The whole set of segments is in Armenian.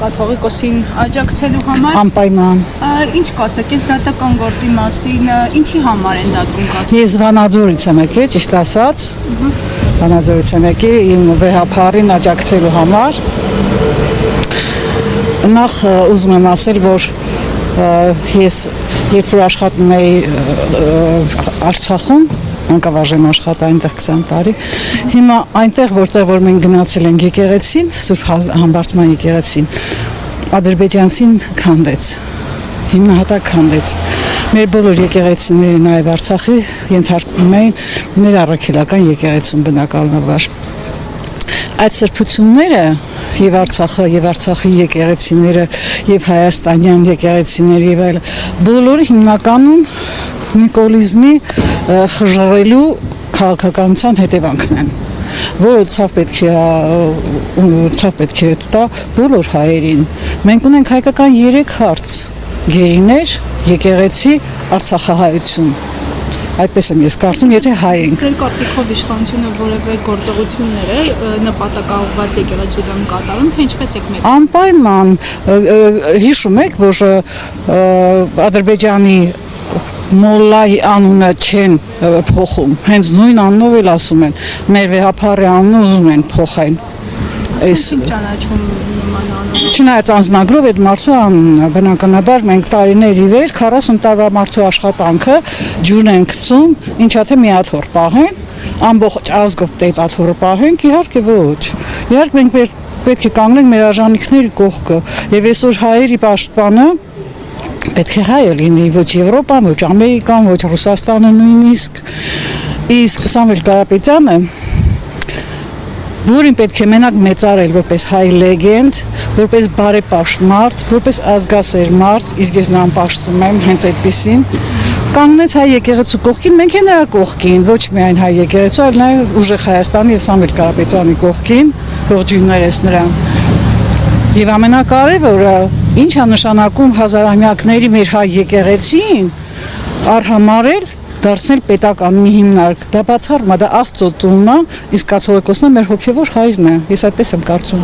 կաթողիկոսին աջակցելու համար։ Անպայման։ Ինչ կասեք, այս դատական գործի մասին, ինչի համար են դատում կաթողիկոսին։ Ես Վանաձորից եմ եկել, ճիշտ ասած։ Վանաձորից եմ եկել իմ վեհապարին աջակցելու համար։ Նախ ուզում եմ ասել, որ ես երբ որ աշխատում էի Արցախում, անկավարժեմ աշխատա այնտեղ 20 տարի, հիմա այնտեղ, որտեղ մենք գնացել ենք եկեղեցին, Սուրբ Համբարձման եկեղեցին, ադրբեջանցին քանդեց, հիմնահատակ քանդեց։ Մեր բոլոր եկեղեցիները նաև Արցախի ենթարկվում էին մեր առաքելական եկեղեցում բնականաբար։ Այդ սրբությունները եւ Արցախը եւ Արցախի եկեղեցիները եւ հայաստանյան եկեղեցիները եւ այլ բոլորը հիմնականում նիկոլիզմի խժռելու քաղաքականության հետևանքն են, որը ցավ պետք է տա բոլոր հայերին։ Մենք ունենք հայկական 3 հարց՝ գերիներ, եկեղեցի, արցախահայություն։ Այդպես եմ ես կարծում, եթե հայ ենք։ Ձեր կարծիքով իշխանությունը որևէ գործողություններ է նպատակաուղղված եկեղեցու դեմ կատարում, թե ինչպես եք մեկ։ Անպայման հիշում եք, որ Ադրբեջանի մոլլայի անունը չեն փոխում, հենց նույն անունով էլ ասում են, մեր վեհապարի անունը ուզում են փոխեն։ Այս ճանաչում նման անուն։ Չնայած անձնագրով այդ մարդու անունն է, բնականաբար մենք տարիներ ի վեր 40 տարվա մարդու աշխատանքը ջուրն են գցում, ինչա թե մի հատ հոր պահեն, ամբողջ ազգով պետք աթոռը պահենք, իհարկե ոչ։ Իհարկե մենք պետք է կանգնենք մեր արժանինքների կողքը, եւ այսօր հայերի պաշտպանը պետք է հայ լինի, ոչ Եվրոպան, ոչ Ամերիկան, ոչ Ռուսաստանը նույնիսկ։ Իսկ Սամվել Կարապետյանը, որին պետք է մենակ մեծարել որպես հայ լեգենդ, որպես բարեպաշտ մարդ, որպես ազգասեր մարդ, իսկ ես նրան պաշտում եմ հենց այդպեսին, կանգնեց հայ եկեղեցու կողքին, մենք ենք նրա կողքին, ոչ միայն հայ եկեղեցու, այլ նաև ուժեղ Հայաստանի եւ Սամվել Կարապետյանի կողքին, ողջույններս նրան։ Եվ ամենակարևորը, ինչ է նշանակում հազարամյակների մեր հայ եկեղեցին արհամարել դարձնել պետական մի հիմնարկ, դա բացառում է, դա Աստծո տունն է, իսկ կաթողիկոսն է մեր հոգևոր հայրն է, ես այդպես եմ կարծում։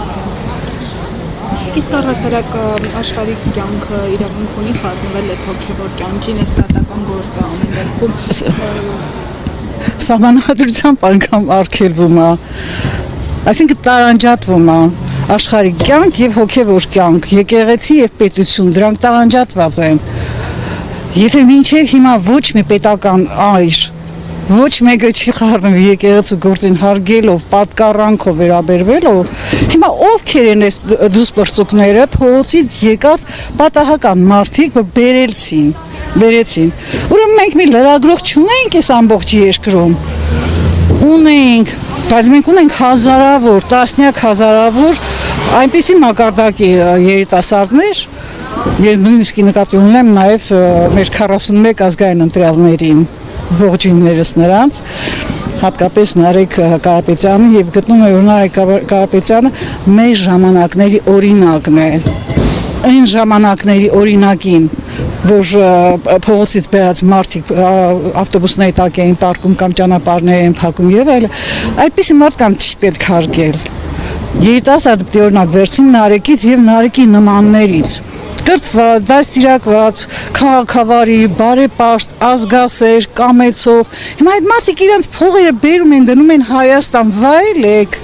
Իսկ առհասարակ աշխարհի կյանքը իրավունք ունի խառնվել այդ հոգևոր կյանքին, այս դատական գործը ամեն դեպքում սահմանադրությամբ անգամ արգելվում է, այսինքն տարանջատվում է աշխարհի կյանք եւ հոգևոր կյանք, եկեղեցի եւ պետություն, դրանք տարանջատված են։ Եթե մինչև հիմա ոչ մի պետական այր, ոչ մեկը չի խառնվի եկեղեցու գործին հարգելով, պատկառանքով վերաբերվելով, հիմա ովքեր են այս դուսպրծուկները փողոցից եկած պատահական մարդիկ, որ բերեցին։ Ուրեմն մենք մի լրագրող չունենք այս ամբողջ երկրում։ Ունենք, բայց մենք ունենք հազարավոր, տասնյակ հազարավոր այնպիսի մակարդակի երիտասարդներ, ես նույնիսկ նկատի ունեմ նաև մեր 41 ազգային ընտրյալներին, ողջույններս նրանց, հատկապես Նարեկ Կարապետյանը, եւ գտնում եմ, որ Նարեկ Կարապետյանը մեր ժամանակների օրինակն է, այն ժամանակների օրինակին, որ փողոցից բերած մարդիկ ավտոբուսների տակ էին պարկում կամ ճանապարհներ էին փակում եւ այլն, այդպիսի մարդկանց չպետք հարգել։ Երիտասարդ օրինակ վերցին Նարեկից եւ Նարեկի նմաններից։ Կրթված, դաստիարակված, քաղաքավարի, բարեպաշտ, ազգասեր, կամեցող։ Հիմա այդ մարդիկ իրենց փողերը բերում են, դնում են Հայաստան, վայելեք։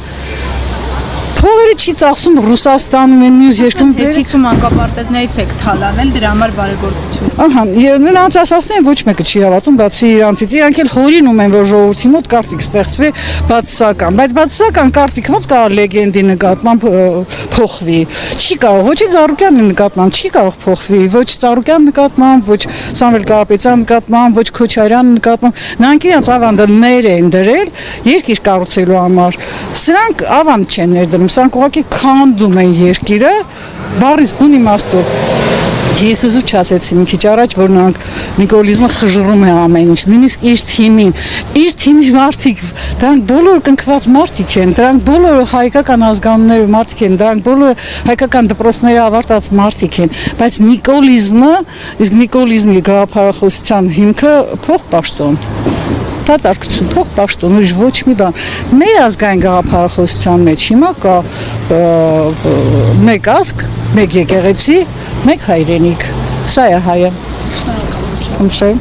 Փողերը չի ծախսում Ռուսաստանում են մյուս երկրում Հեծիցու մանկապարտեզներից եք թալանել, դրա համար բարեգործություն։ Ահա, նրանց ասածն են ոչ մեկը չի հավատում, բացի իրանցից։ Իրանք էլ հորինում են, որ ժողովրդի մոտ կարծիք ստեղծվի բացասական, բայց բացասական կարծիքը ոնց կարող լեգենդի նկատմամբ փոխվի։ Չի կարող, ոչ Ծառուկյանի նկատմամբ չի կարող փոխվի, ոչ Ծառուկյանի նկատմամբ, ոչ Սամվել Կարապետյանի նկատմամբ, ոչ Քոչարյանի նկատմամբ։ Նրանք իրենց ավանդներ են դրել երկիր կառուցելու համար։ Սրանք ավանդ չեն ներդրում, սրանք ուղղակի քանդում են երկիրը, բառից բուն իմաստով։ Ես ուզու չասեցի մի քիչ առաջ, որ նրանք նիկոլիզմը խժռում է ամեն ինչ, նույնիսկ իր թիմի մարդիկ, դրանք բոլորը կնքված մարդիկ են, դրանք բոլորը հայկական ազգանուններ մարդիկ են, դրանք բոլորը հայկական դպրոցները ավարտած մարդիկ են, բայց նիկոլիզմը, իսկ նիկոլիզմի գաղափարախոսության հիմքը փոխպաշտոն, դատարկություն, փոխպաշտոն, ուրիշ ոչ մի բան։ Մեր ազգային գաղափարախոսության մեջ հիմա կա մեկ ազգ, մեկ եկեղեցի, մեկ հայրենիք։ Սա է հայը։ Խնդրեմ։